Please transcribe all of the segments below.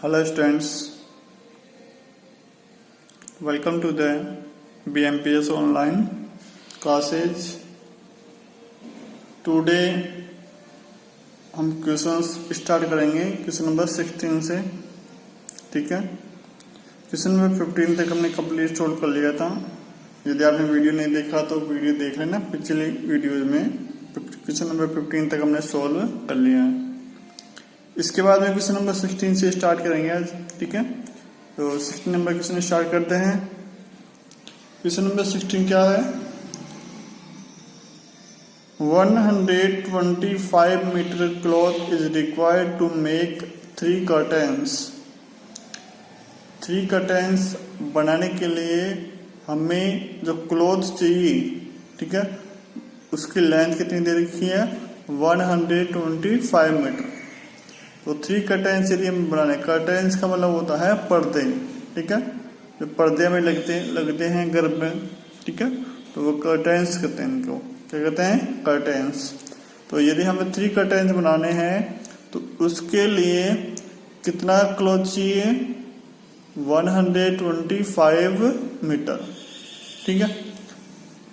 Hello students, welcome to the BMPS online classes. Today हम questions start करेंगे question number 16 से। ठीक है, क्वेश्चन नंबर 15 तक हमने कंप्लीट सोल्व कर लिया था। यदि आपने वीडियो नहीं देखा तो वीडियो देख लेना, पिछली वीडियो में क्वेश्चन नंबर 15 तक हमने सोल्व कर लिया है। इसके बाद में क्वेश्चन नंबर 16 से स्टार्ट करेंगे आज। ठीक है, तो 16 नंबर क्वेश्चन स्टार्ट करते हैं। क्वेश्चन नंबर 16 क्या है? 125 metre cloth is required to make 3 curtains. 3 curtains बनाने के लिए हमें जो क्लॉथ चाहिए, ठीक है, उसकी लेंथ कितनी दे रखी है? 125 मीटर। तो 3 कर्टेन्स यदि हम बनाने, कर्टेन्स का मतलब होता है पर्दे। ठीक है, जो पर्दे में लगते हैं घर में, ठीक है, तो वो कर्टेन्स कहते हैं। इनको क्या कहते हैं? कर्टेन्स। तो यदि हमें 3 कर्टेन्स बनाने हैं तो उसके लिए कितना क्लॉथ चाहिए? 125 मीटर। ठीक है,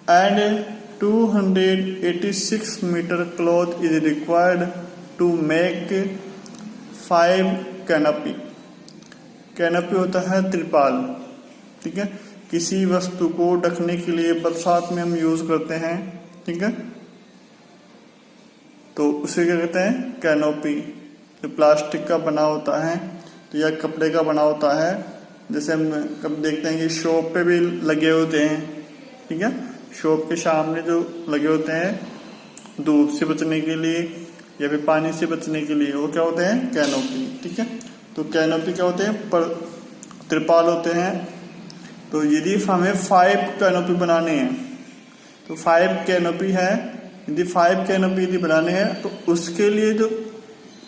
and 286 metre cloth is required to make 5 canopy. Canopy होता है त्रिपाल। ठीक है, किसी वस्तु को ढकने के लिए बरसात में हम यूज करते हैं। ठीक है, तो उसे क्या कहते हैं? कैनोपी। जो प्लास्टिक का बना होता है तो या कपड़े का बना होता है, जैसे हम कब देखते हैं कि शॉप पे भी लगे होते हैं। ठीक है, शॉप के सामने जो लगे होते हैं धूप से बचने के लिए या फिर पानी से बचने के लिए, वो क्या होते हैं? कैनोपी। ठीक है, तो कैनोपी क्या होते हैं? पर त्रिपाल होते हैं। तो यदि हमें 5 कैनोपी बनाने हैं तो 5 कैनोपी है। यदि 5 कैनोपी यदि बनाने हैं तो उसके लिए जो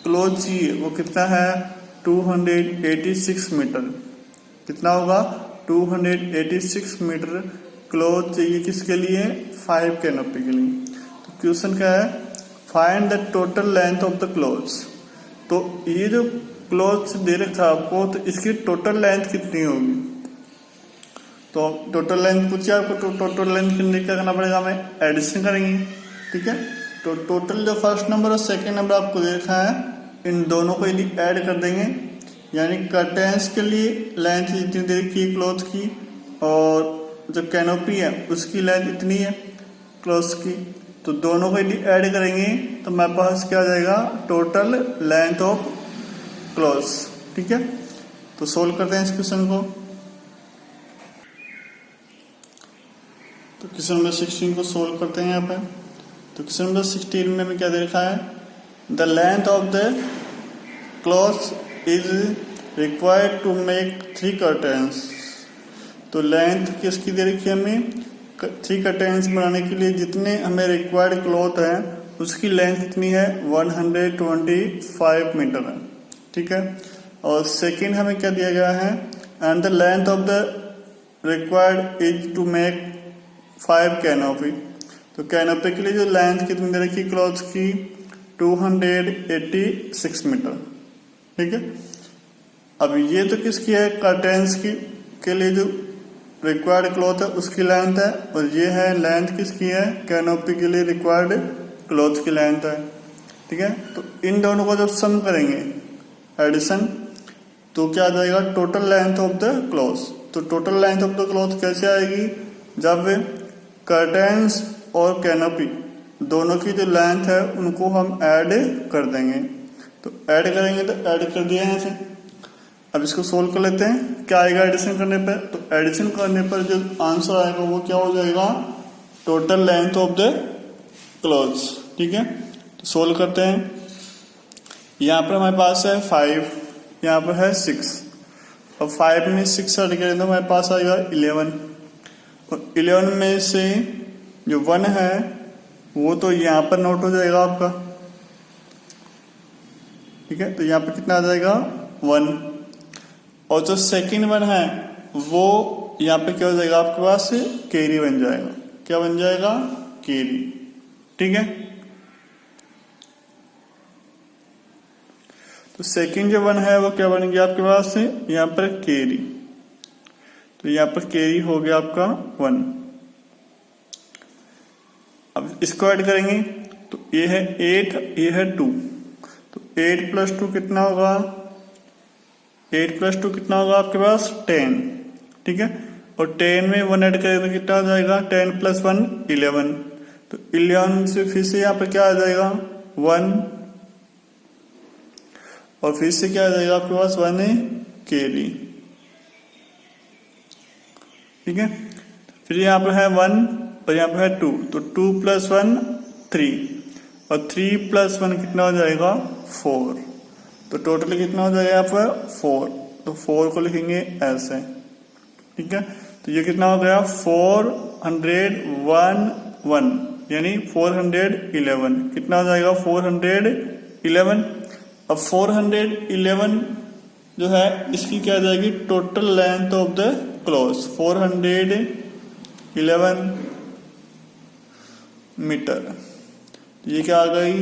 क्लॉथ चाहिए वो कितना है? 286 मीटर। कितना होगा? 286 मीटर क्लॉथ चाहिए। किसके लिए? 5 कैनोपी के लिए। तो क्वेश्चन क्या है? Find the total length of the clothes. तो ये जो क्लॉथ्स दे रखा आपको, तो इसकी टोटल लेंथ कितनी होगी? तो टोटल लेंथ पूछिए आपको, तो टोटल लेंथ के लिए क्या करना पड़ेगा? हमें एडिशन करेंगे। ठीक है, तो टोटल जो फर्स्ट नंबर और सेकंड नंबर आपको देखा है, इन दोनों को यदि ऐड कर देंगे, यानी कर्टेन्स के लिए लेंथ जितनी दे रखी है क्लॉथ की, और जो कैनोपी है उसकी लेंथ इतनी है क्लॉथ की, तो दोनों को यदि ऐड करेंगे तो हमारे पास क्या आ जाएगा? Total length of clothes. ठीक है, तो सोल्व करते हैं इस क्वेश्चन को। तो क्वेश्चन नंबर 16 को सोल्व करते हैं यहाँ पे। तो क्वेश्चन नंबर 16 में हमें क्या दे रखा है? The length of the cloth is required to make 3 curtains. तो लेंथ किसकी दे रखी है हमें? 3 कर्टेन्स बनाने के लिए जितने हमें रिक्वायर्ड क्लॉथ है उसकी लेंथ कितनी है? 125 मीटर है। ठीक है, और सेकंड हमें क्या दिया गया है? And the length of the required is to make 5 canopy. तो कैनोपी के लिए जो लेंथ कितनी दे रखी क्लॉथ की? 286 मीटर। ठीक है, अब ये तो किसकी है? कर्टेन्स की के लिए जो रिक्वायर्ड क्लॉथ है उसकी लेंथ है, और ये है लेंथ किसकी है? कैनोपी के लिए रिक्वायर्ड क्लॉथ की लेंथ है। ठीक है, तो इन दोनों को जब सम करेंगे एडिशन, तो क्या आ जाएगा? Total length of the cloth. तो total length of the cloth कैसे आएगी? जब कर्टेन्स और कैनोपी दोनों की जो लेंथ है उनको हम ऐड कर देंगे। तो ऐड करेंगे, तो ऐड कर दिया है ऐसे। अब इसको सोल्व कर लेते हैं। क्या आएगा एडिशन करने पर? तो एडिशन करने पर जो आंसर आएगा वो क्या हो जाएगा? Total length of the cloths. ठीक है, तो सोल्व करते हैं। यहाँ पर हमारे पास है 5, यहाँ पर है 6, और 5 में 6 ऐड करें तो हमारे पास आएगा 11, और 11 में से जो 1 है वो तो यहाँ पर नोट हो जाएगा आपका। ठीक है, तो यहाँ पर कितना आ जाएगा? 1, और जो सेकंड 1 है वो यहाँ पे क्या हो जाएगा आपके पास? कैरी बन जाएगा। क्या बन जाएगा? कैरी। ठीक है, तो सेकंड जो वन है वो क्या बन गया आपके पास से यहाँ पर कैरी, तो यहाँ पर कैरी हो गया आपका 1। अब इसको ऐड करेंगे तो ये है 8, ये है 2, तो 8 + 2 कितना होगा, 8 + 2 कितना होगा आपके पास 10, ठीक है। और 10 में 1 ऐड करें तो कितना हो जाएगा, 10 + 1 11, तो 11 से फिर से यहाँ पर क्या आ जाएगा 1, और फिर से क्या आ जाएगा आपके पास 1 है कैरी, ठीक है। फिर यहाँ पर है 1 और यहाँ पर है 2, तो 2 + 1 3, और 3 + 1 कितना हो जाएगा 4, तो टोटल कितना हो जाएगा यहाँ पर 4, तो 4 को लिखेंगे ऐसे, ठीक है। तो ये कितना हो गया 401 यानी 411, कितना हो जाएगा 411। अब 411 जो है इसकी क्या आ जाएगी total length of the cloth, 411 metre, ये क्या आ गई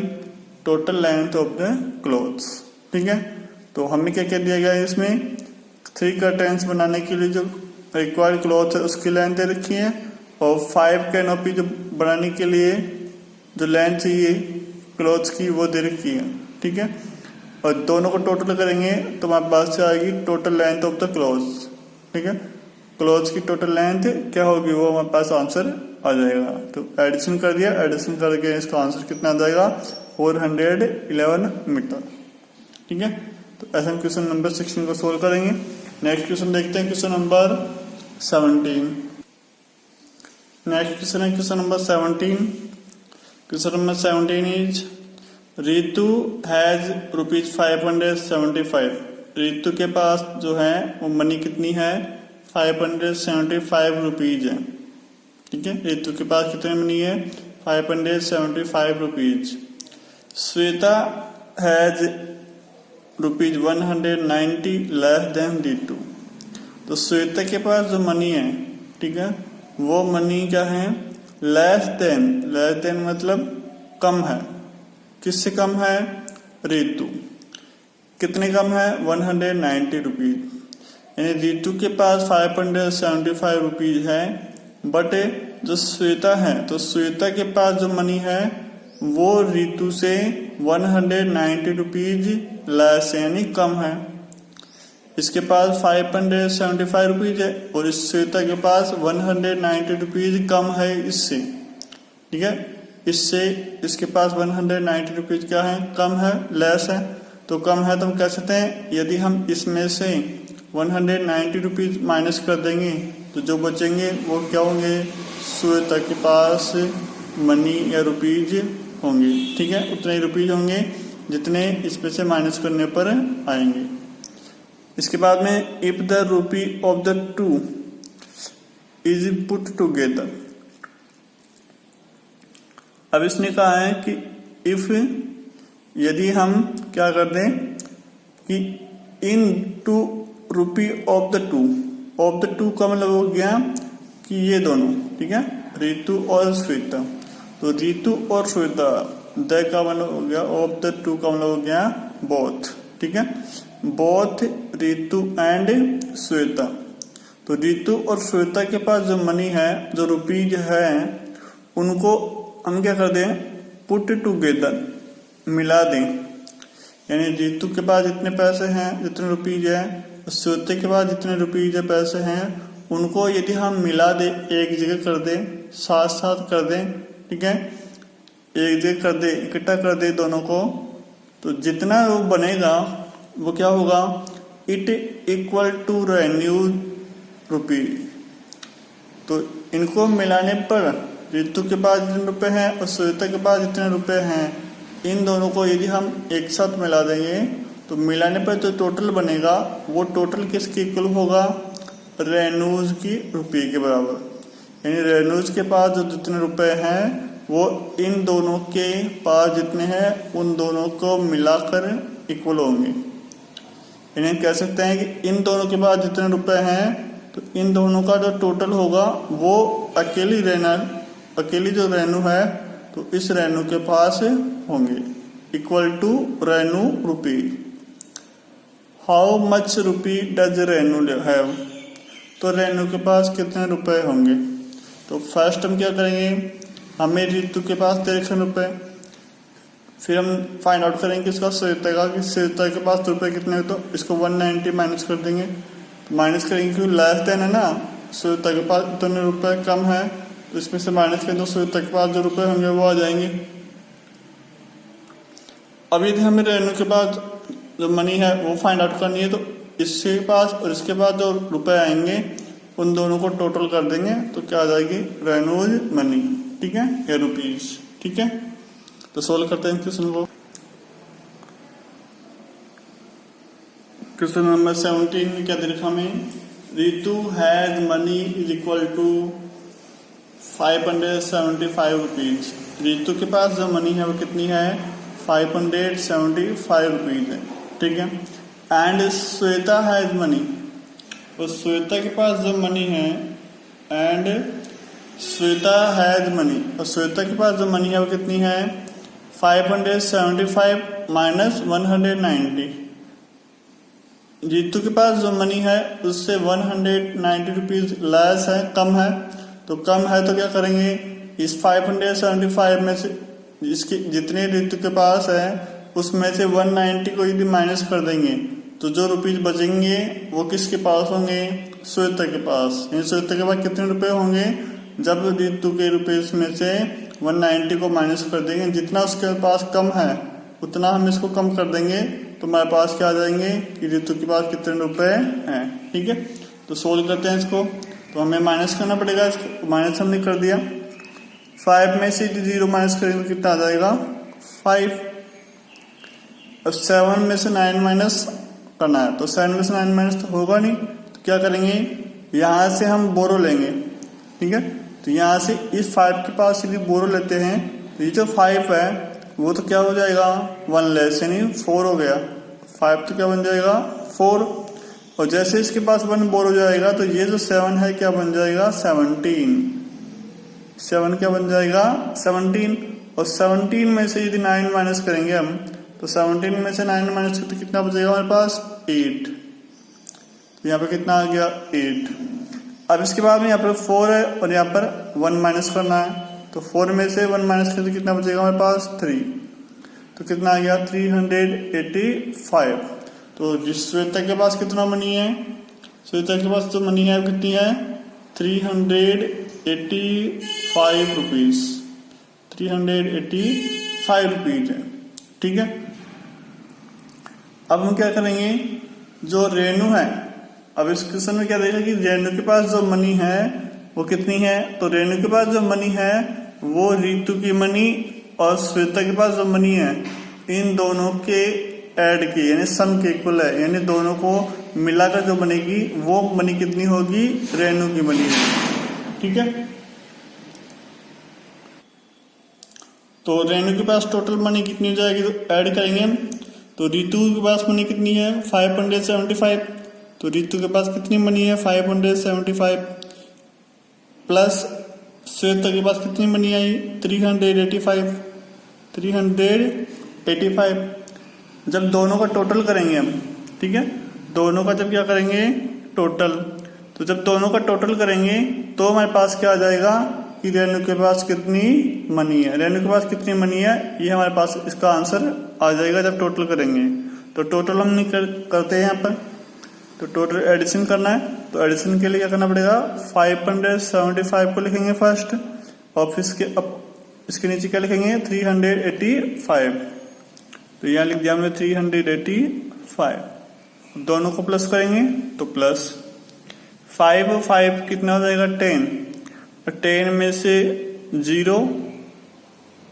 total length of the cloths, ठीक है। तो हमें क्या क्या दिया गया है इसमें, 3 कर्टेन्स बनाने के लिए जो रिक्वायर्ड क्लॉथ है उसकी लेंथ दे रखी है, और 5 कैनोपी जो बनाने के लिए जो लेंथ चाहिए क्लॉथ्स की वो दे रखी है, ठीक है। और दोनों को टोटल करेंगे तो हमारे पास से आएगी total length of the cloths, ठीक है। क्लॉथ्स की टोटल लेंथ क्या होगी वो हमारे पास आंसर आ जाएगा। तो एडिशन कर दिया, एडिशन करके इसका आंसर कितना आ जाएगा 411 मीटर, ठीक है। तो ऐसे हम क्वेश्चन नंबर 16 को सोल्व करेंगे। नेक्स्ट क्वेश्चन देखते हैं, क्वेश्चन नंबर 17। नेक्स्ट क्वेश्चन है question number 17। Question number 17 is Ritu has ₹575। Ritu के पास जो है वो मनी कितनी है 575 रुपीज है, ठीक है। रितु के पास कितनी मनी है 575 rupees. Shweta has ₹190 less than Ritu. तो श्वेता के पास जो मनी है, ठीक है, वो मनी क्या है लेस देन मतलब कम है, किससे कम है रितु, कितने कम है 190 रुपीज, यानी रितु के पास 575 रुपीज है, बट जो श्वेता है तो श्वेता के पास जो मनी है वो रितु से 190 रुपीज लेस यानी कम है। इसके पास 575 रुपीज है और इस श्वेता के पास 190 रुपीज कम है इससे, ठीक है। इससे इसके पास 190 रुपीज क्या है कम है, लेस है। तो कम है तो हम कह सकते हैं यदि हम इसमें से 190 रुपीज माइनस कर देंगे तो जो बचेंगे वो क्या होंगे श्वेता के पास मनी या रुपीज होंगे, ठीक है। उतने ही रुपीज होंगे जितने इसमें से माइनस करने पर आएंगे। इसके बाद में if the rupee of the two is put together. अब इसने कहा है कि इफ यदि हम क्या कर दें कि इन टू रूपी ऑफ द टू का मतलब हो गया कि ये दोनों, ठीक है, रितु और श्वेता। तो रितु और श्वेता द का मतलब हो गया, ऑफ द टू का मतलब हो गया बोथ, ठीक है, बोथ रितु एंड श्वेता। तो रितु और श्वेता के पास जो मनी है जो रुपीज है उनको हम क्या कर दें पुट टुगेदर मिला दें, यानी रितु के पास जितने पैसे हैं जितने रुपीज है श्वेता के पास जितने रुपीज है पैसे हैं उनको यदि हम मिला दे एक जगह कर दें साथ साथ कर दें, ठीक है, एक जगह कर दे इकट्ठा कर दे दोनों को, तो जितना वो बनेगा वो क्या होगा इट इक्वल टू रेन्यू रुपी। तो इनको मिलाने पर रितु के पास जितने रुपए हैं और श्वेता के पास जितने रुपए हैं इन दोनों को यदि हम एक साथ मिला देंगे तो मिलाने पर जो टोटल बनेगा वो टोटल किसके इक्वल होगा रेनूज की रुपये के बराबर, यानी रेनूज के पास जो जितने रुपए हैं वो इन दोनों के पास जितने हैं उन दोनों को मिलाकर इक्वल होंगे। यानी कह सकते हैं कि इन दोनों के पास जितने रुपए हैं तो इन दोनों का जो टोटल होगा वो अकेली जो रेनू है तो इस रेनू के पास होंगे equal to Renu rupee, how much rupee does Renu have, तो रेनू के पास कितने रुपए होंगे। तो फर्स्ट हम क्या करेंगे, हमें रितु के पास 150 रुपए, फिर हम फाइंड आउट करेंगे इसका श्वेता का, कि श्वेता के पास रुपए कितने हैं, तो इसको 190 माइनस कर देंगे। तो माइनस करेंगे क्योंकि लेस देन है ना, श्वेता के पास इतने रुपए कम है, तो इसमें से माइनस करें तो श्वेता के पास जो रुपए होंगे वो आ जाएंगे। अब यदि हमें रेनू के पास जो मनी है वो फाइंड आउट करनी है, तो इसके पास और इसके पास जो रुपए आएंगे उन दोनों को टोटल कर देंगे, तो क्या आ जाएगी रेनूज मनी, ठीक है, या रुपीज, ठीक है। तो सोल्व करते हैं क्वेश्चन को। क्वेश्चन नंबर 17 में क्या दे रखा हमें, Ritu has money is equal to 575 rupees. Ritu के पास जो मनी है वो कितनी है, 575 रुपीज है, ठीक है। एंड श्वेता हैज मनी, तो श्वेता के पास जो मनी है, एंड श्वेता हैज मनी, और श्वेता के पास जो मनी है वो कितनी है 575 माइनस 190। जीतू के पास जो मनी है उससे 190 रुपीज लेस है, कम है, तो कम है तो क्या करेंगे, इस 575 में से इसके जितने रितु के पास है उसमें से 190 को यदि माइनस कर देंगे तो जो रुपीज बचेंगे वो किसके पास होंगे, श्वेता के पास। श्वेता के पास कितने रुपए होंगे, जब रितु के रुपीज में से 190 को माइनस कर देंगे, जितना उसके पास कम है उतना हम इसको कम कर देंगे, तो हमारे पास क्या आ जाएंगे कि रितु के पास कितने रुपए हैं, ठीक है। तो सोल्व करते हैं इसको, तो हमें माइनस करना पड़ेगा, इसको माइनस हमने कर दिया, 5 में से 0 माइनस करेंगे कितना आ जाएगा 5। अब 7 में से 9 माइनस करना है, तो 7 में से 9 माइनस तो होगा नहीं, तो क्या करेंगे, यहाँ से हम बोरो लेंगे, ठीक है। तो यहाँ से इस 5 के पास यदि बोरो लेते हैं तो ये जो 5 है वो तो क्या हो जाएगा 1 लेस, यानी 4 हो गया, 5 तो क्या बन जाएगा 4, और जैसे इसके पास 1 बोरो हो जाएगा तो ये जो 7 है क्या बन जाएगा 17, 7 क्या बन जाएगा 17, और 17 में से यदि 9 माइनस करेंगे हम, तो 17 में से 9 माइनस करते कितना बचेगा हमारे पास 8, तो यहाँ पे कितना आ गया 8। अब इसके बाद में यहाँ पर 4 है और यहाँ पर 1 माइनस करना है, तो 4 में से 1 माइनस करते कितना बचेगा हमारे पास 3, तो कितना आ गया 385। तो जिस श्वेता के पास कितना मनी है, श्वेता के पास तो मनी है कितनी है 385 रुपीज, 385 रुपीज है, ठीक है। अब हम क्या करेंगे, जो रेनू है, अब इस क्वेश्चन में क्या देखा कि रेनू के पास जो मनी है वो कितनी है, तो रेनू के पास जो मनी है वो रितु की मनी और श्वेता के पास जो मनी है इन दोनों के ऐड की यानी सम के इक्वल है, यानी दोनों को मिलाकर जो बनेगी वो मनी कितनी होगी, रेनू की मनी होगी, ठीक है। तो रेनू के पास टोटल मनी कितनी हो जाएगी, तो ऐड करेंगे हम, तो रितु के पास मनी कितनी है 575, तो रितु के पास कितनी मनी है 575 प्लस श्वेता के पास कितनी मनी आई 385। जब दोनों का टोटल करेंगे हम, ठीक है, दोनों का जब क्या करेंगे टोटल, तो जब दोनों का टोटल करेंगे तो हमारे पास क्या आ जाएगा कि रेनू के पास कितनी मनी है, रेनू के पास कितनी मनी है ये हमारे पास इसका आंसर आ जाएगा जब टोटल करेंगे। तो टोटल हम नहीं करते हैं यहाँ पर, तो टोटल एडिशन करना है, तो एडिशन के लिए क्या करना पड़ेगा 575 को लिखेंगे फर्स्ट, और फिर इसके नीचे क्या लिखेंगे 385, तो यहाँ लिख दिया हमने 385, दोनों को प्लस करेंगे तो प्लस 5 कितना हो जाएगा 10, और 10 में से 0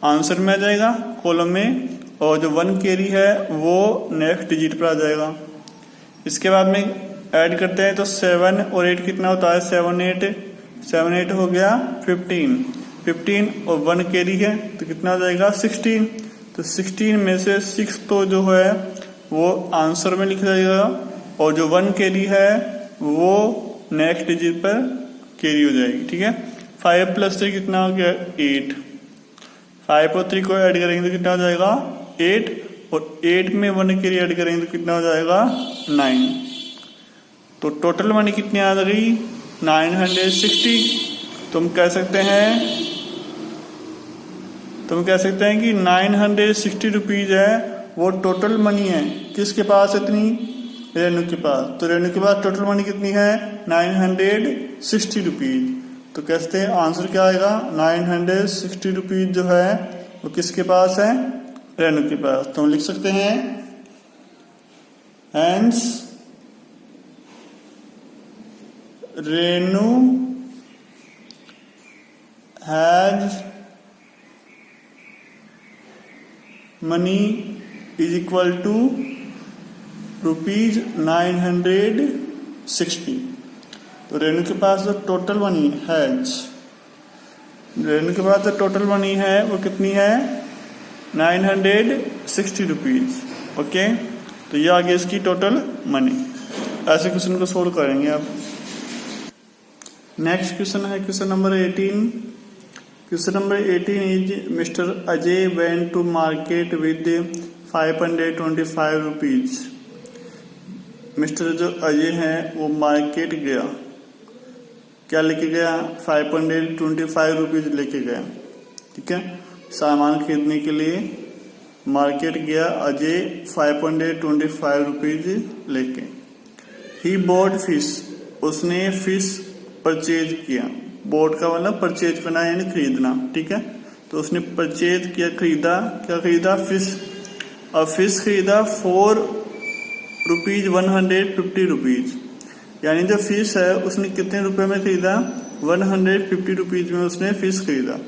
आंसर में आ जाएगा कॉलम में, और जो 1 कैरी है वो नेक्स्ट डिजिट पर आ जाएगा। इसके बाद में ऐड करते हैं तो 7 और 8 कितना होता है 7 8 हो गया 15 और 1 कैरी है तो कितना हो जाएगा 16, तो 16 में से 6 तो जो है वो आंसर में लिख जाएगा, और जो 1 कैरी है वो नेक्स्ट डिजिट पर कैरी हो जाएगी, ठीक है। 5 + 3 कितना हो गया 8, 5 और 3 को ऐड करेंगे तो कितना हो जाएगा 8, और 8 में 1 कैरी ऐड करेंगे तो कितना हो जाएगा 9। तो टोटल मनी कितनी आ गई 960। तो हम कह सकते हैं कि 960 रुपीज है वो टोटल मनी है। किसके पास इतनी, रेनू के पास। तो रेनू के पास टोटल मनी कितनी है 960 रुपीज। तो कहते हैं आंसर क्या आएगा 960 रुपीज जो है वो किसके पास है, रेनू के पास। तो हम लिख सकते हैं hence Renu has money is equal to ₹960। तो रेनू के पास जो टोटल मनी रेनू के पास जो टोटल मनी है वो कितनी है 960 रुपीज। ओके, तो ये आ गया इसकी टोटल मनी। ऐसे क्वेश्चन को सोल्व करेंगे आप। नेक्स्ट क्वेश्चन है question number 18। Question number 18 is mister Ajay went to market with 525 rupees. Mister जो अजय है वो मार्केट गया, क्या लेके गया 525 रुपीज लेके गया। ठीक है, सामान खरीदने के लिए मार्केट गया अजय 525 रुपीज लेके। ही बॉट फिश, उसने फिश परचेज किया। बोट का मतलब परचेज करना यानी खरीदना। ठीक है, तो उसने परचेज किया, खरीदा, क्या खरीदा फिश। और फिश खरीदा ₹150 यानी जो फिश है उसने कितने रुपए में खरीदा 150 रुपीज में उसने फिश खरीदा।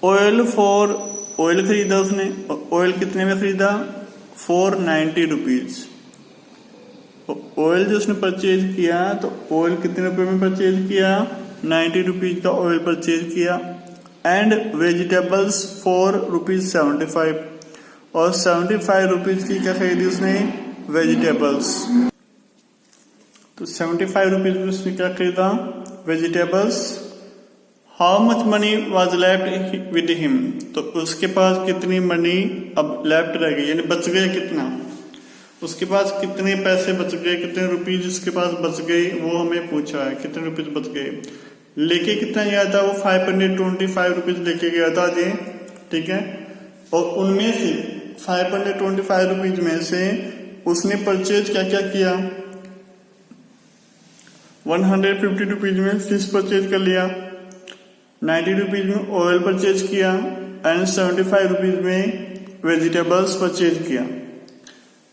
ऑयल खरीदा उसने, ऑयल कितने में खरीदा 490 रुपीज। ऑयल जो उसने परचेज किया तो ऑयल कितने रुपए में परचेज किया 90 रुपीज का ऑयल परचेज किया। एंड वेजिटेबल्स ₹4.75 और 75 रुपीज की क्या खरीदी उसने वेजिटेबल्स। तो 75 रुपीज में उसने क्या खरीदा vegetables. How much money was left with him, तो उसके पास कितनी मनी अब लेफ्ट रह गई यानी बच गया कितना, उसके पास कितने पैसे बच गए, कितने रुपीज उसके पास बच गए वो हमें पूछा है। कितने रुपीज बच गए, लेके कितना गया था वो 525 रुपीज लेके गया था जी। ठीक है, और उनमें से 525 रुपीज में से उसने परचेज क्या क्या किया 150 रुपीज में फिश परचेज कर लिया, 90 रुपीज में ऑयल परचेज किया एंड 75 रुपीज में वेजिटेबल्स परचेज किया।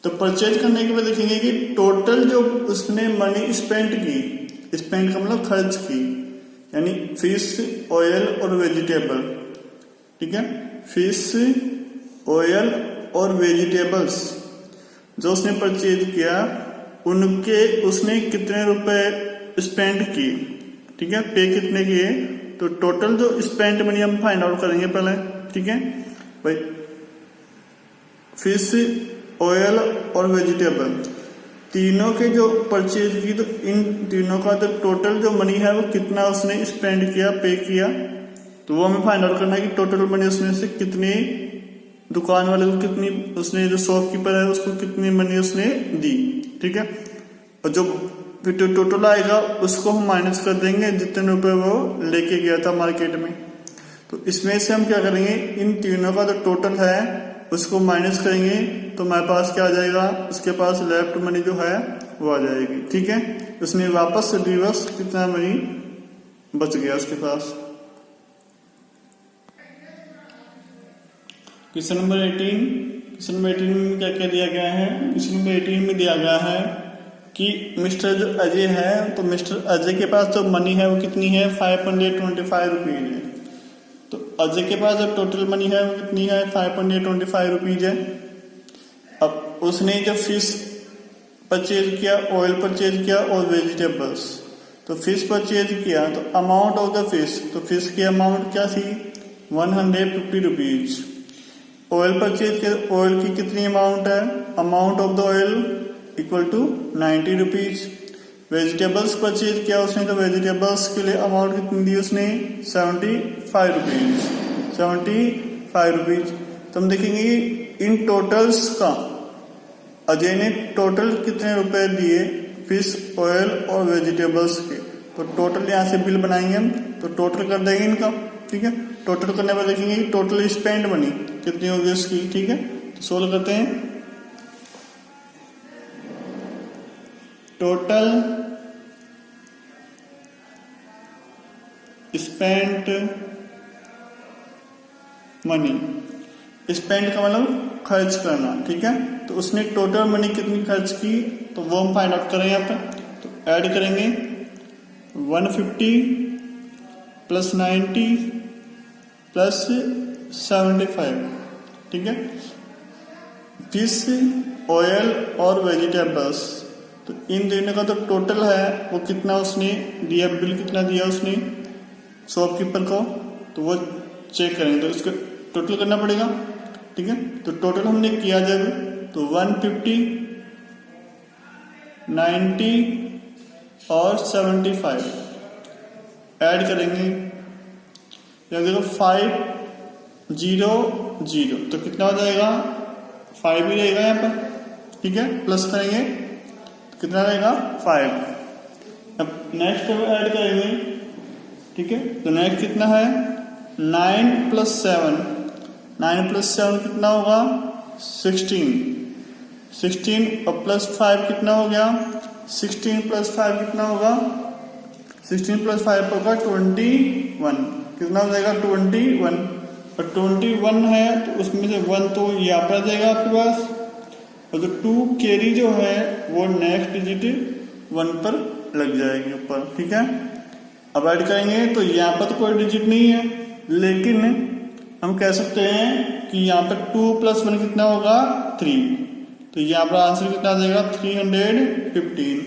तो परचेज करने के बाद देखेंगे कि टोटल जो उसने मनी स्पेंड की, स्पेंड का मतलब खर्च की, यानी फिश ऑयल और वेजिटेबल। ठीक है, फिश ऑयल और वेजिटेबल्स जो उसने परचेज किया उनके उसने कितने रुपए स्पेंड किए। ठीक है, पे कितने किए, तो टोटल जो स्पेंड मनी हम फाइंड आउट करेंगे पहले। ठीक है भाई, फिश ऑयल और वेजिटेबल तीनों के जो परचेज की, तो इन तीनों का जो टोटल जो मनी है वो कितना उसने स्पेंड किया, पे किया, तो वो हमें फाइंड आउट करना है कि टोटल मनी उसने से कितनी, दुकान वाले को कितनी, उसने जो शॉपकीपर है उसको कितनी मनी उसने दी। ठीक है, और जो फिर टोटल आएगा उसको हम माइनस कर देंगे जितने रुपए वो लेके गया था मार्केट में। तो इसमें से हम क्या करेंगे, इन तीनों का जो टोटल है उसको माइनस करेंगे तो हमारे पास क्या आ जाएगा, उसके पास लेफ्ट मनी जो है वो आ जाएगी। ठीक है, उसने वापस से रिवर्स कितना मनी बच गया उसके पास। क्वेश्चन नंबर 18 में क्या क्या दिया गया है। क्वेश्चन नंबर 18 में दिया गया है कि मिस्टर जो अजय है, तो मिस्टर अजय के पास जो मनी है वो कितनी है 525 रुपीज है। तो अजय के पास जो टोटल मनी है वो कितनी है 525 रुपीज है। अब उसने जो फिश परचेज किया, ऑयल परचेज किया और वेजिटेबल्स, तो फिश परचेज किया तो अमाउंट ऑफ द फिश, तो फिश की अमाउंट क्या थी 150 रुपीज। ऑयल परचेज किया, ऑयल की कितनी अमाउंट है, amount of the oil equal to 90 rupees. Vegetables purchase किया उसने, तो वेजिटेबल्स के लिए अमाउंट कितनी दी उसने 75 रुपीज। तो हम देखेंगे इन टोटल्स का अजय ने टोटल कितने रुपए दिए फिश ऑयल और वेजिटेबल्स के। तो टोटल यहाँ से बिल बनाएंगे हम, तो टोटल कर देंगे इनका, ठीक है। टोटल करने पर देखेंगे टोटल स्पेंड मनी कितनी होगी उसकी, ठीक है। तो सोल्व करते हैं। टोटल स्पेंट मनी, स्पेंड का मतलब खर्च करना, ठीक है। तो उसने टोटल मनी कितनी खर्च की, तो वो हम फाइंड आउट करें यहाँ पे। तो ऐड करेंगे 150 प्लस 90 प्लस 75, ठीक है। फिश ऑयल और वेजिटेबल्स, तो इन दोनों का तो टोटल है वो कितना उसने दिया, बिल कितना दिया उसने शॉपकीपर को, तो वो चेक करेंगे। तो इसको टोटल करना पड़ेगा, ठीक है। तो टोटल हमने किया जब, तो 150, 90 और 75 ऐड करेंगे। या देखो 5 0 0, तो कितना हो जाएगा 5 ही रहेगा यहाँ पर, ठीक है। प्लस करेंगे तो कितना रहेगा 5। अब नेक्स्ट ऐड करेंगे, ठीक है। तो नेक्स्ट कितना है 9 प्लस 7, 9 प्लस 7 कितना होगा 16, 16 और प्लस 5 कितना हो गया 16 प्लस 5 कितना होगा 16 प्लस 5 होगा 21, कितना हो जाएगा 21। और 21 है तो उसमें से 1 तो यहाँ पर आ जाएगा आपके पास, और तो 2 कैरी जो है वो नेक्स्ट डिजिट 1 पर लग जाएगी ऊपर, ठीक है। अब ऐड करेंगे तो यहाँ पर तो कोई डिजिट नहीं है, लेकिन हम कह सकते हैं कि यहाँ पर 2 प्लस 1 कितना होगा 3, तो यहाँ पर आंसर कितना आ जाएगा 315,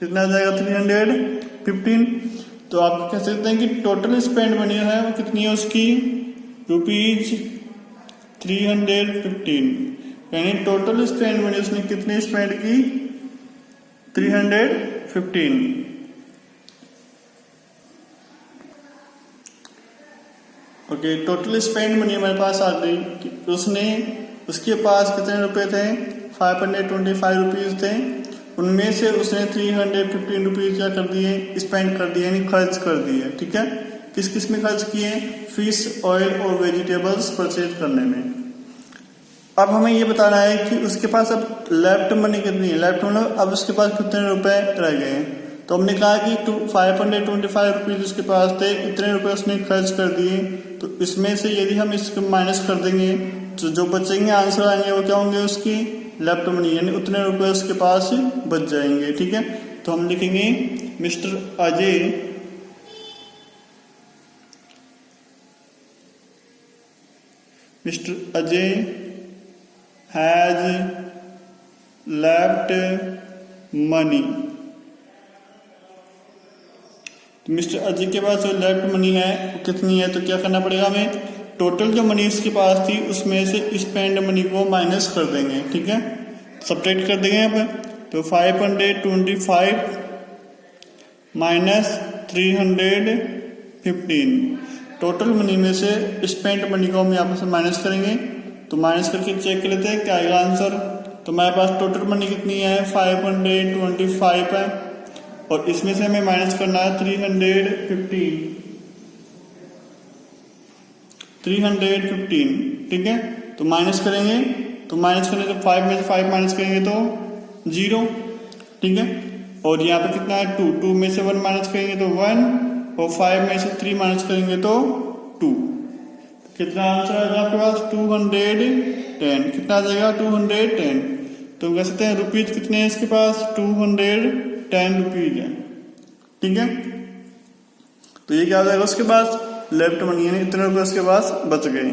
कितना आ जाएगा 315। तो आप कह सकते हैं कि टोटल स्पेंड मनी है वो कितनी है उसकी ₹315, यानी टोटल स्पेंड मनी उसने कितनी स्पेंड की 315। ओके, टोटल स्पेंड मनी हमारे पास आ गई कि उसके पास कितने रुपए थे 525 रुपीज थे, उनमें से उसने 315 रुपीज क्या कर दिए स्पेंड कर दिए, यानी खर्च कर दिए, ठीक है। किस किस में खर्च किए, फिश ऑयल और वेजिटेबल्स परचेज करने में। अब हमें ये बताना है कि उसके पास अब लेफ्ट मनी कितनी है, लेफ्ट मतलब अब उसके पास कितने रुपए रह गए हैं। तो हमने कहा कि 525 रुपीज उसके पास थे, इतने रुपए उसने खर्च कर दिए। तो इसमें से यदि हम इसको माइनस कर देंगे तो जो बचेंगे आंसर आएंगे वो क्या होंगे उसकी लेफ्ट मनी, यानी उतने रुपए उसके पास बच जाएंगे, ठीक है। तो हम लिखेंगे mister Ajay has left money. तो मिस्टर अजय के पास जो लेफ्ट मनी है वो कितनी है, तो क्या करना पड़ेगा हमें, टोटल जो मनी इसके पास थी उसमें से स्पेंड मनी को माइनस कर देंगे, ठीक है, सब्ट्रैक्ट कर देंगे यहाँ पे। तो 525 माइनस 315, टोटल मनी में से स्पेंड मनी को हम यहाँ पे माइनस करेंगे। तो माइनस करके चेक कर लेते हैं क्या आएगा आंसर। तो हमारे पास टोटल मनी कितनी है 525 है, और इसमें से हमें माइनस करना है 315, ठीक है। तो माइनस करेंगे, तो माइनस करने तो 5 में से 5 माइनस करेंगे तो 0, ठीक है। और यहाँ पे कितना है 2 में से 1 माइनस करेंगे तो 1, और 5 में से 3 माइनस करेंगे तो 2। कितना आंसर आएगा आपके पास 210, कितना आ जाएगा 210। तो कह सकते हैं रुपीज कितने हैं इसके पास 210 रुपीज है, ठीक है। तो ये क्या हो जाएगा उसके पास लेफ्ट मनी, यानी इतने रुपए उसके पास बच गए।